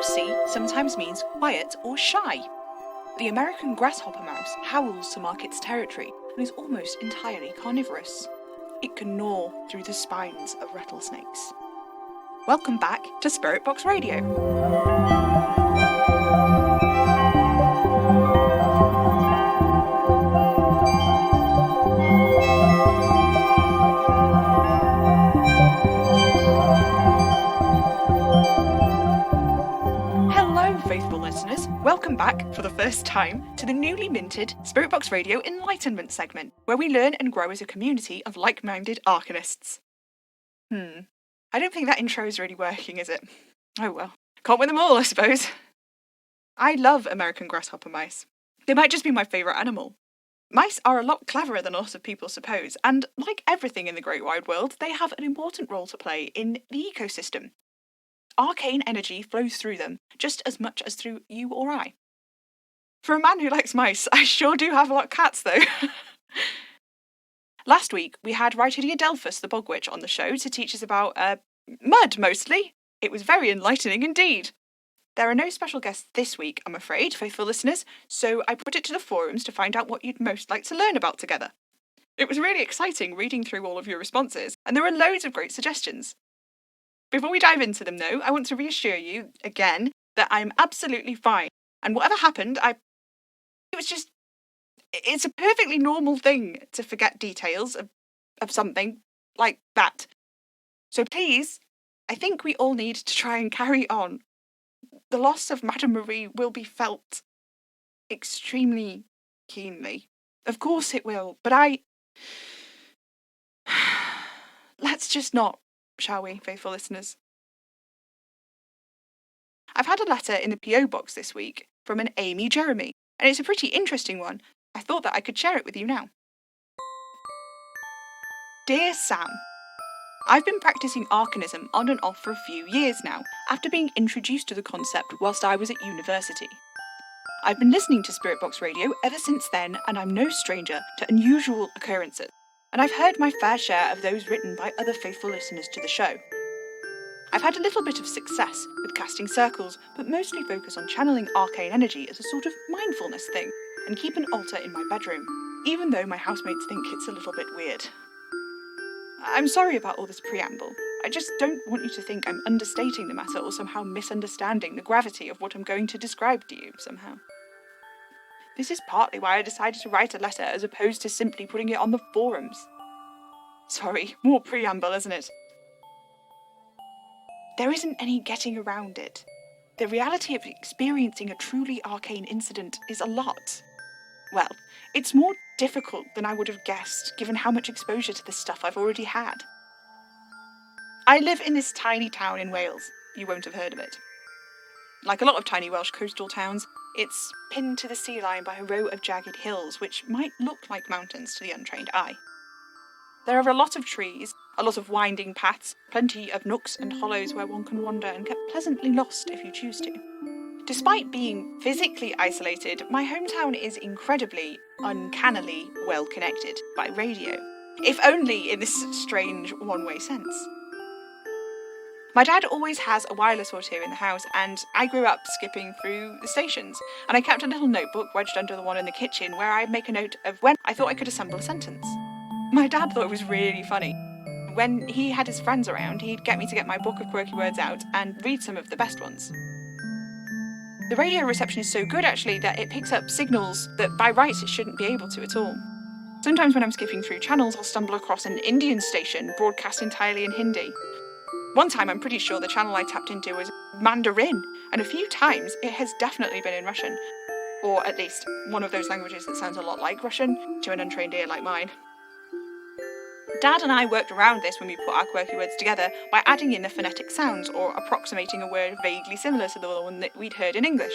Mousy sometimes means quiet or shy. The American grasshopper mouse howls to mark its territory and is almost entirely carnivorous. It can gnaw through the spines of rattlesnakes. Welcome back to Spirit Box Radio. Faithful listeners, welcome back for the first time to the newly minted Spirit Box Radio Enlightenment segment, where we learn and grow as a community of like-minded arcanists. I don't think that intro is really working, is it? Oh well, can't win them all, I suppose. I love American grasshopper mice. They might just be my favourite animal. Mice are a lot cleverer than a lot of people suppose, and like everything in the great wide world, they have an important role to play in the ecosystem. Arcane energy flows through them, just as much as through you or I. For a man who likes mice, I sure do have a lot of cats, though. Last week, we had Rytidia Delphus, the bog witch, on the show to teach us about, mud, mostly. It was very enlightening indeed. There are no special guests this week, I'm afraid, faithful listeners, so I put it to the forums to find out what you'd most like to learn about together. It was really exciting reading through all of your responses, and there were loads of great suggestions. Before we dive into them, though, I want to reassure you, again, that I'm absolutely fine. And whatever happened, it's a perfectly normal thing to forget details of something like that. So please, I think we all need to try and carry on. The loss of Madame Marie will be felt extremely keenly. Of course it will, but let's just not. Shall we, faithful listeners? I've had a letter in the PO box this week from an Amy Jeremy, and it's a pretty interesting one. I thought that I could share it with you now. Dear Sam, I've been practicing arcanism on and off for a few years now, after being introduced to the concept whilst I was at university. I've been listening to Spirit Box Radio ever since then, and I'm no stranger to unusual occurrences. And I've heard my fair share of those written by other faithful listeners to the show. I've had a little bit of success with casting circles, but mostly focus on channeling arcane energy as a sort of mindfulness thing, and keep an altar in my bedroom, even though my housemates think it's a little bit weird. I'm sorry about all this preamble. I just don't want you to think I'm understating the matter or somehow misunderstanding the gravity of what I'm going to describe to you somehow. This is partly why I decided to write a letter as opposed to simply putting it on the forums. Sorry, more preamble, isn't it? There isn't any getting around it. The reality of experiencing a truly arcane incident is a lot. Well, it's more difficult than I would have guessed, given how much exposure to this stuff I've already had. I live in this tiny town in Wales. You won't have heard of it. Like a lot of tiny Welsh coastal towns, it's pinned to the sea line by a row of jagged hills, which might look like mountains to the untrained eye. There are a lot of trees, a lot of winding paths, plenty of nooks and hollows where one can wander and get pleasantly lost if you choose to. Despite being physically isolated, my hometown is incredibly, uncannily well connected by radio, if only in this strange one-way sense. My dad always has a wireless or two in the house, and I grew up skipping through the stations, and I kept a little notebook wedged under the one in the kitchen where I'd make a note of when I thought I could assemble a sentence. My dad thought it was really funny. When he had his friends around, he'd get me to get my book of quirky words out and read some of the best ones. The radio reception is so good, actually, that it picks up signals that by rights it shouldn't be able to at all. Sometimes when I'm skipping through channels, I'll stumble across an Indian station broadcast entirely in Hindi. One time I'm pretty sure the channel I tapped into was Mandarin, and a few times it has definitely been in Russian. Or at least one of those languages that sounds a lot like Russian to an untrained ear like mine. Dad and I worked around this when we put our quirky words together by adding in the phonetic sounds or approximating a word vaguely similar to the one that we'd heard in English.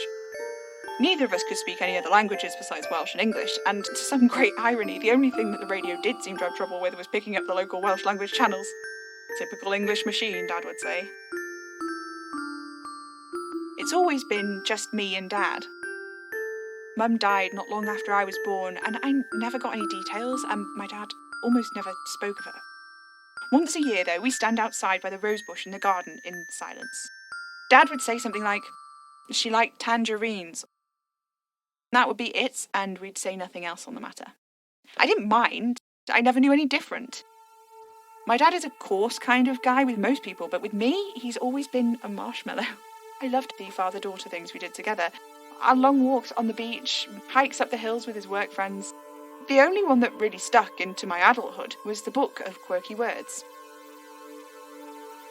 Neither of us could speak any other languages besides Welsh and English, and to some great irony, the only thing that the radio did seem to have trouble with was picking up the local Welsh language channels. Typical English machine, Dad would say. It's always been just me and Dad. Mum died not long after I was born, and I never got any details, and my dad almost never spoke of her. Once a year, though, we stand outside by the rose bush in the garden in silence. Dad would say something like, She liked tangerines. That would be it, and we'd say nothing else on the matter. I didn't mind. I never knew any different. My dad is a coarse kind of guy with most people, but with me, he's always been a marshmallow. I loved the father-daughter things we did together. Our long walks on the beach, hikes up the hills with his work friends. The only one that really stuck into my adulthood was the Book of Quirky Words.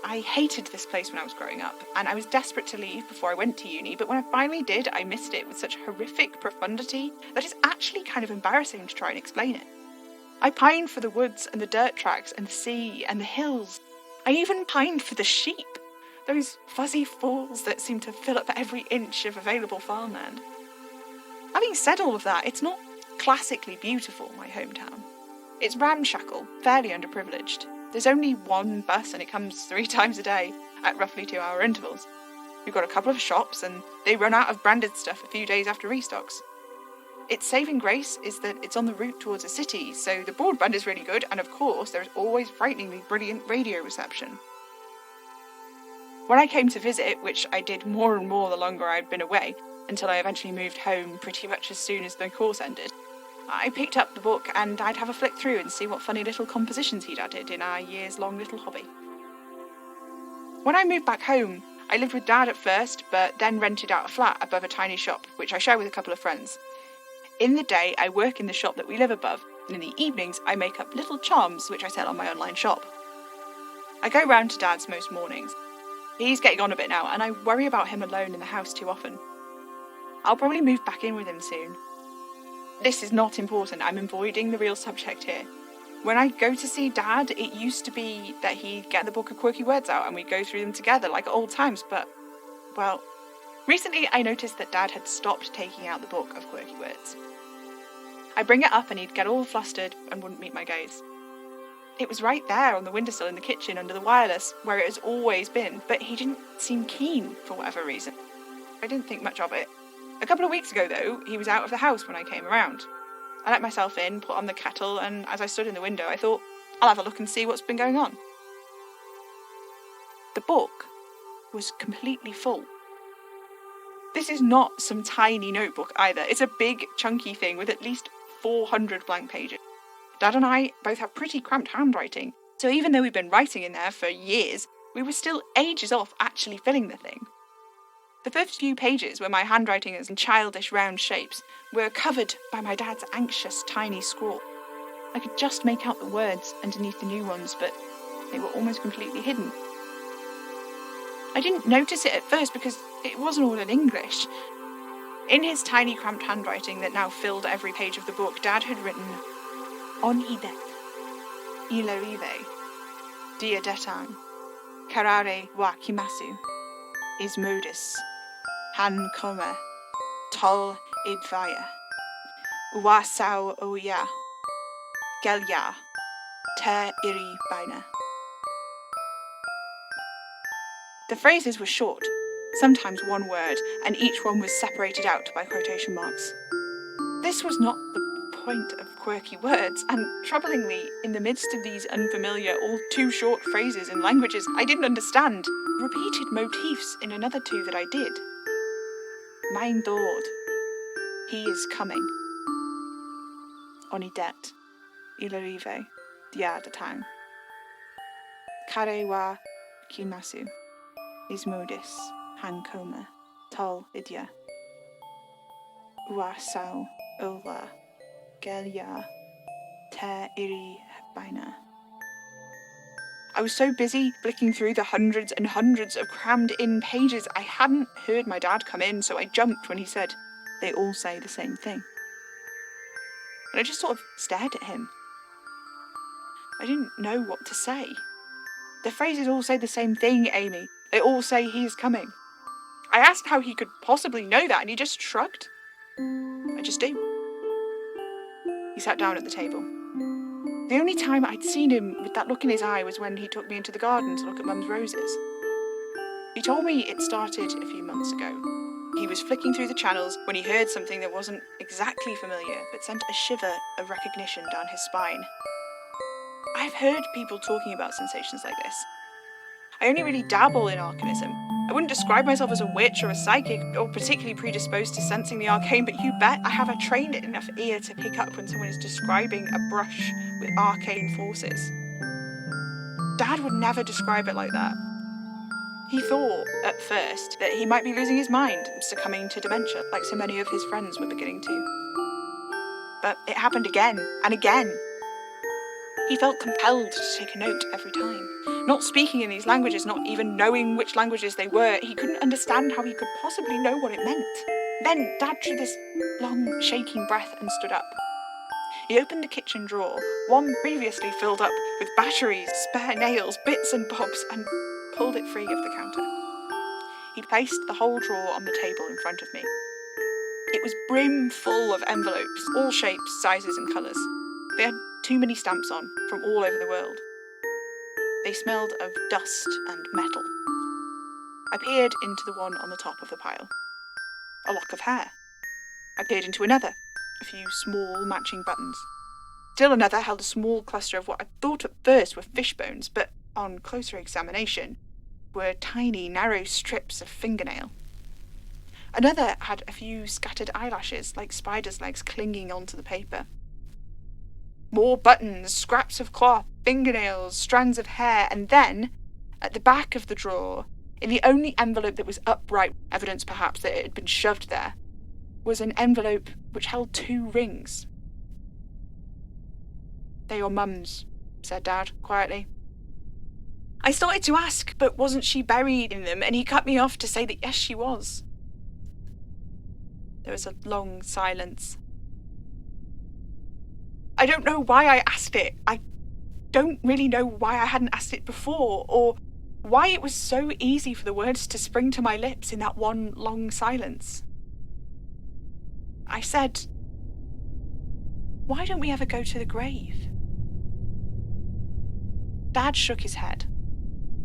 I hated this place when I was growing up, and I was desperate to leave before I went to uni, but when I finally did, I missed it with such horrific profundity that it's actually kind of embarrassing to try and explain it. I pined for the woods and the dirt tracks and the sea and the hills. I even pined for the sheep, those fuzzy falls that seem to fill up every inch of available farmland. Having said all of that, it's not classically beautiful, my hometown. It's ramshackle, fairly underprivileged. There's only one bus and it comes 3 times a day at roughly 2-hour intervals. We've got a couple of shops and they run out of branded stuff a few days after restocks. Its saving grace is that it's on the route towards a city, so the broadband is really good, and of course there's always frighteningly brilliant radio reception. When I came to visit, which I did more and more the longer I'd been away, until I eventually moved home pretty much as soon as the course ended, I picked up the book and I'd have a flick through and see what funny little compositions he'd added in our years-long little hobby. When I moved back home, I lived with Dad at first, but then rented out a flat above a tiny shop, which I share with a couple of friends. In the day, I work in the shop that we live above, and in the evenings, I make up little charms which I sell on my online shop. I go round to Dad's most mornings. He's getting on a bit now, and I worry about him alone in the house too often. I'll probably move back in with him soon. This is not important, I'm avoiding the real subject here. When I go to see Dad, it used to be that he'd get the Book of Quirky Words out and we'd go through them together like old times, but, well, recently I noticed that Dad had stopped taking out the Book of Quirky Words. I bring it up and he'd get all flustered and wouldn't meet my gaze. It was right there on the windowsill in the kitchen under the wireless, where it has always been, but he didn't seem keen for whatever reason. I didn't think much of it. A couple of weeks ago, though, he was out of the house when I came around. I let myself in, put on the kettle, and as I stood in the window, I thought, I'll have a look and see what's been going on. The book was completely full. This is not some tiny notebook either. It's a big, chunky thing with at least 400 blank pages. Dad and I both have pretty cramped handwriting, so even though we've been writing in there for years, we were still ages off actually filling the thing. The first few pages, where my handwriting is in childish round shapes, were covered by my dad's anxious tiny scrawl. I could just make out the words underneath the new ones, but they were almost completely hidden. I didn't notice it at first because it wasn't all in English. In his tiny cramped handwriting that now filled every page of the book, Dad had written, On idet, ilarive, diadetan, carare wa kimasu, ismodus, han koma, tol idvaya, uwasau oya, gelya, te iri baina. The phrases were short, sometimes one word, and each one was separated out by quotation marks. This was not the point of Quirky Words, and troublingly, in the midst of these unfamiliar, all too short phrases in languages I didn't understand, repeated motifs in another 2 that I did. Mein dod, he is coming. Onidet, ilarive, diadatang. Kare wa kimasu, ismodis, hankoma, tal idya. Uasau, ola, gelya, te iri baina. I was so busy flicking through the hundreds and hundreds of crammed-in pages, I hadn't heard my dad come in, so I jumped when he said, they all say the same thing. And I just sort of stared at him. I didn't know what to say. The phrases all say the same thing, Amy. They all say he is coming. I asked how he could possibly know that, and he just shrugged. I just do. He sat down at the table. The only time I'd seen him with that look in his eye was when he took me into the garden to look at Mum's roses. He told me it started a few months ago. He was flicking through the channels when he heard something that wasn't exactly familiar, but sent a shiver of recognition down his spine. I've heard people talking about sensations like this. I only really dabble in arcanism, I wouldn't describe myself as a witch or a psychic, or particularly predisposed to sensing the arcane, but you bet I have a trained enough ear to pick up when someone is describing a brush with arcane forces. Dad would never describe it like that. He thought, at first, that he might be losing his mind, succumbing to dementia, like so many of his friends were beginning to. But it happened again and again. He felt compelled to take a note every time. Not speaking in these languages, not even knowing which languages they were, he couldn't understand how he could possibly know what it meant. Then Dad drew this long, shaking breath and stood up. He opened the kitchen drawer, one previously filled up with batteries, spare nails, bits and bobs, and pulled it free of the counter. He placed the whole drawer on the table in front of me. It was brim full of envelopes, all shapes, sizes and colours. They had too many stamps on, from all over the world. They smelled of dust and metal. I peered into the one on the top of the pile. A lock of hair. I peered into another, a few small matching buttons. Still another held a small cluster of what I thought at first were fish bones, but on closer examination were tiny, narrow strips of fingernail. Another had a few scattered eyelashes, like spiders' legs clinging onto the paper. More buttons, scraps of cloth, fingernails, strands of hair, and then, at the back of the drawer, in the only envelope that was upright, evidence perhaps that it had been shoved there, was an envelope which held 2 rings. "They're your mum's," said Dad, quietly. I started to ask, but wasn't she buried in them? And he cut me off to say that yes, she was. There was a long silence. I don't know why I asked it. I don't really know why I hadn't asked it before, or why it was so easy for the words to spring to my lips in that one long silence. I said, "Why don't we ever go to the grave?" Dad shook his head.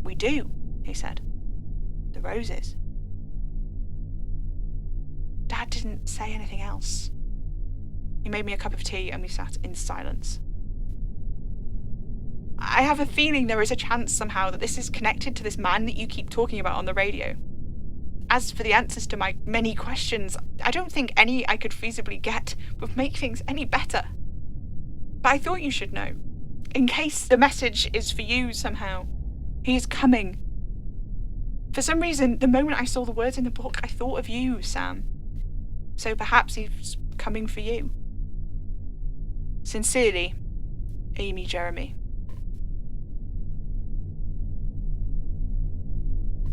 "We do," he said. "The roses." Dad didn't say anything else. He made me a cup of tea and we sat in silence. I have a feeling there is a chance somehow that this is connected to this man that you keep talking about on the radio. As for the answers to my many questions, I don't think any I could feasibly get would make things any better. But I thought you should know, in case the message is for you somehow. He is coming. For some reason, the moment I saw the words in the book, I thought of you, Sam. So perhaps he's coming for you. Sincerely, Amy Jeremy.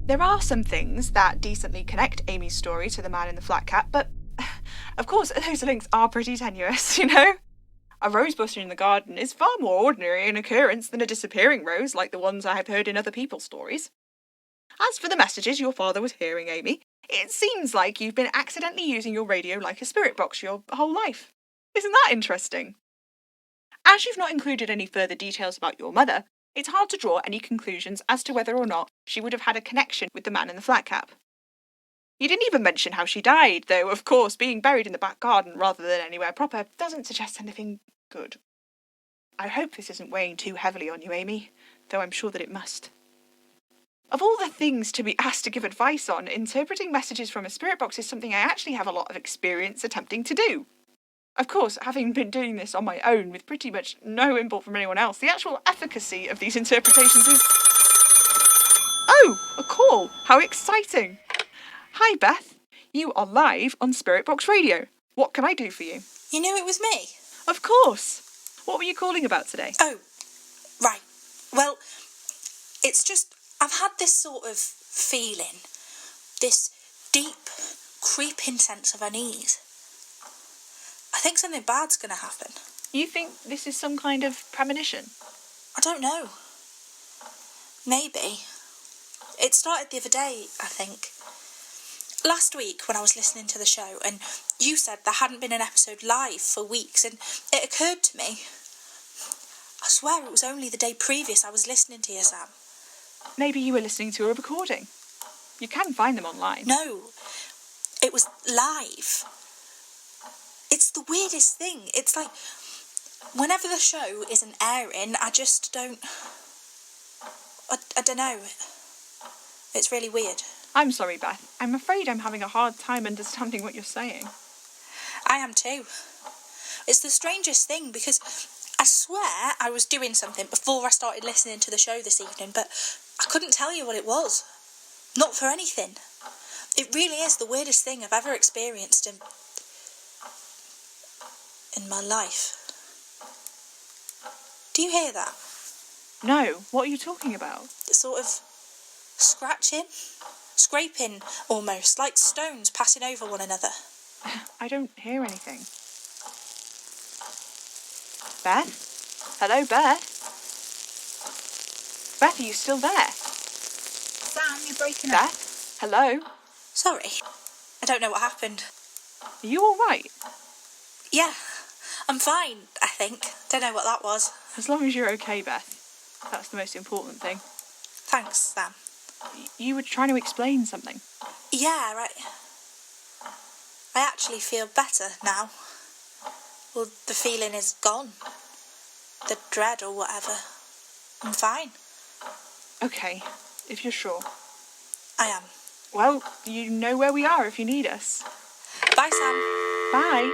There are some things that decently connect Amy's story to the man in the flat cap, but of course those links are pretty tenuous, you know? A rose bush in the garden is far more ordinary an occurrence than a disappearing rose like the ones I have heard in other people's stories. As for the messages your father was hearing, Amy, it seems like you've been accidentally using your radio like a spirit box your whole life. Isn't that interesting? As you've not included any further details about your mother, it's hard to draw any conclusions as to whether or not she would have had a connection with the man in the flat cap. You didn't even mention how she died, though, of course, being buried in the back garden rather than anywhere proper doesn't suggest anything good. I hope this isn't weighing too heavily on you, Amy, though I'm sure that it must. Of all the things to be asked to give advice on, interpreting messages from a spirit box is something I actually have a lot of experience attempting to do. Of course, having been doing this on my own with pretty much no input from anyone else, the actual efficacy of these interpretations is... Oh, a call! How exciting! Hi, Beth. You are live on Spirit Box Radio. What can I do for you? You knew it was me? Of course. What were you calling about today? Oh, right. Well, it's just, I've had this sort of feeling, this deep, creeping sense of unease. I think something bad's going to happen. You think this is some kind of premonition? I don't know. Maybe. It started the other day, I think. Last week when I was listening to the show and you said there hadn't been an episode live for weeks, and it occurred to me, I swear it was only the day previous I was listening to you, Sam. Maybe you were listening to a recording. You can find them online. No, it was live. It's the weirdest thing. It's like, whenever the show isn't airing, I just don't... I don't know. It's really weird. I'm sorry, Beth. I'm afraid I'm having a hard time understanding what you're saying. I am too. It's the strangest thing because I swear I was doing something before I started listening to the show this evening, but I couldn't tell you what it was. Not for anything. It really is the weirdest thing I've ever experienced in my life. Do you hear that? No, what are you talking about? It's sort of scratching, scraping almost, like stones passing over one another. I don't hear anything. Beth? Hello, Beth? Beth, are you still there? Sam, you're breaking up. Beth? Hello? Sorry. I don't know what happened. Are you alright? Yeah, I'm fine, I think. Don't know what that was. As long as you're okay, Beth. That's the most important thing. Thanks, Sam. You were trying to explain something. Yeah, right. I actually feel better now. Well, the feeling is gone. The dread or whatever. I'm fine. Okay, if you're sure. I am. Well, you know where we are if you need us. Bye, Sam. Bye.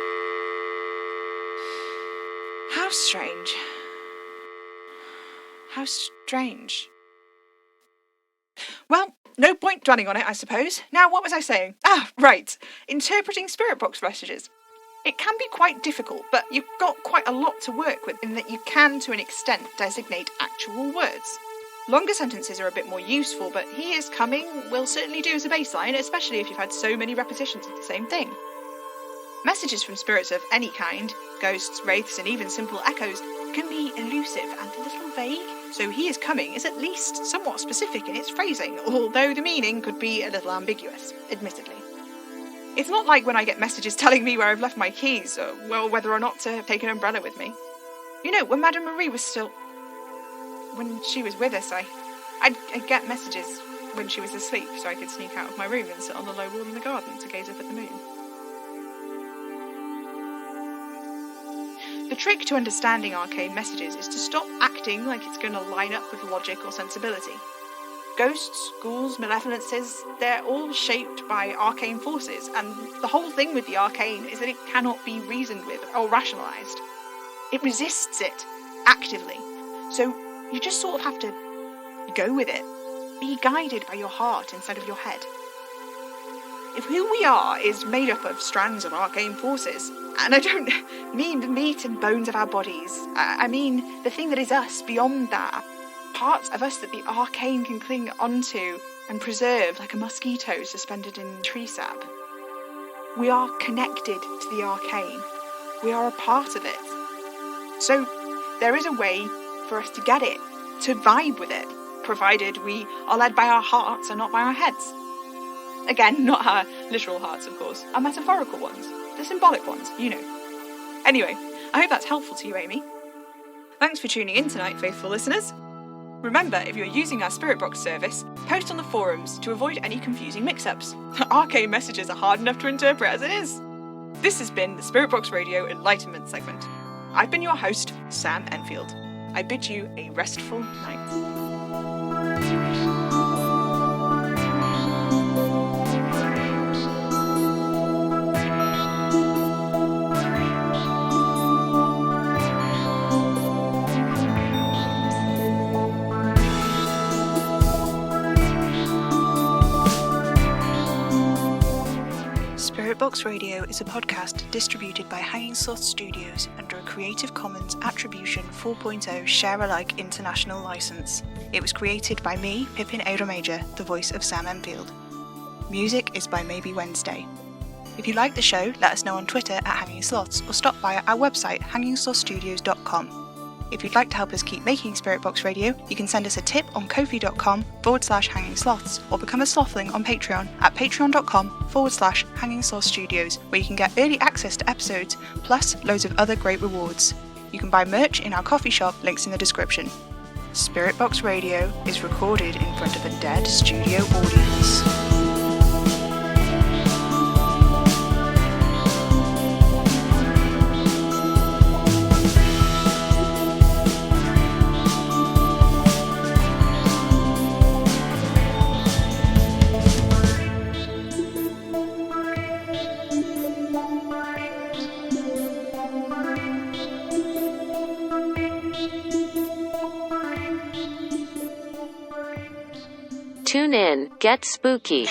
How strange. How strange. Well, no point dwelling on it, I suppose. Now, what was I saying? Right. Interpreting spirit box messages. It can be quite difficult, but you've got quite a lot to work with in that you can, to an extent, designate actual words. Longer sentences are a bit more useful, but "he is coming" will certainly do as a baseline, especially if you've had so many repetitions of the same thing. Messages from spirits of any kind, ghosts, wraiths, and even simple echoes, can be elusive and a little vague, so "he is coming" is at least somewhat specific in its phrasing, although the meaning could be a little ambiguous, admittedly. It's not like when I get messages telling me where I've left my keys, or, well, whether or not to take an umbrella with me. You know, when Madame Marie was still... when she was with us, I'd get messages when she was asleep, so I could sneak out of my room and sit on the low wall in the garden to gaze up at the moon. The trick to understanding arcane messages is to stop acting like it's going to line up with logic or sensibility. Ghosts, ghouls, malevolences, they're all shaped by arcane forces, and the whole thing with the arcane is that it cannot be reasoned with or rationalised. It resists it, actively. So you just sort of have to go with it. Be guided by your heart instead of your head. If who we are is made up of strands of arcane forces, and I don't mean the meat and bones of our bodies, I mean the thing that is us beyond that, parts of us that the arcane can cling onto and preserve like a mosquito suspended in tree sap. We are connected to the arcane. We are a part of it. So there is a way for us to get it, to vibe with it, provided we are led by our hearts and not by our heads. Again, not our literal hearts, of course, our metaphorical ones, the symbolic ones, you know. Anyway, I hope that's helpful to you, Amy. Thanks for tuning in tonight, faithful listeners. Remember, if you're using our Spirit Box service, post on the forums to avoid any confusing mix-ups. Arcane messages are hard enough to interpret as it is. This has been the Spirit Box Radio Enlightenment segment. I've been your host, Sam Enfield. I bid you a restful night. Spirit Box Radio is a podcast distributed by Hanging Sloth Studios under a Creative Commons Attribution 4.0 Share-alike International License. It was created by me, Pippin Ada Major, the voice of Sam Enfield. Music is by Maybe Wednesday. If you like the show, let us know on Twitter at Hanging Sloths or stop by our website hangingslothstudios.com. If you'd like to help us keep making Spirit Box Radio, you can send us a tip on ko-fi.com/hanging sloths or become a slothling on Patreon at patreon.com/hanging sloth studios, where you can get early access to episodes, plus loads of other great rewards. You can buy merch in our coffee shop, links in the description. Spirit Box Radio is recorded in front of a dead studio audience. Tune in, get spooky.